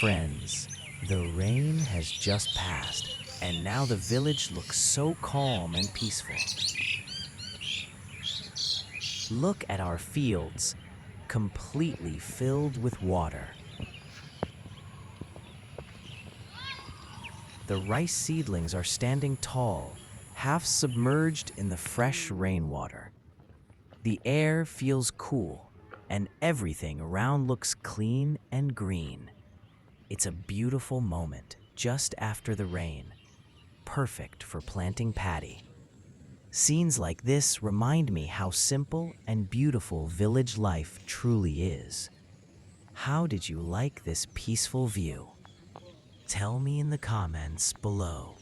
Friends, the rain has just passed, and now the village looks so calm and peaceful. Look at our fields, completely filled with water. The rice seedlings are standing tall, half submerged in the fresh rainwater. The air feels cool, and everything around looks clean and green. It's a beautiful moment just after the rain, perfect for planting paddy. Scenes like this remind me how simple and beautiful village life truly is. How did you like this peaceful view? Tell me in the comments below.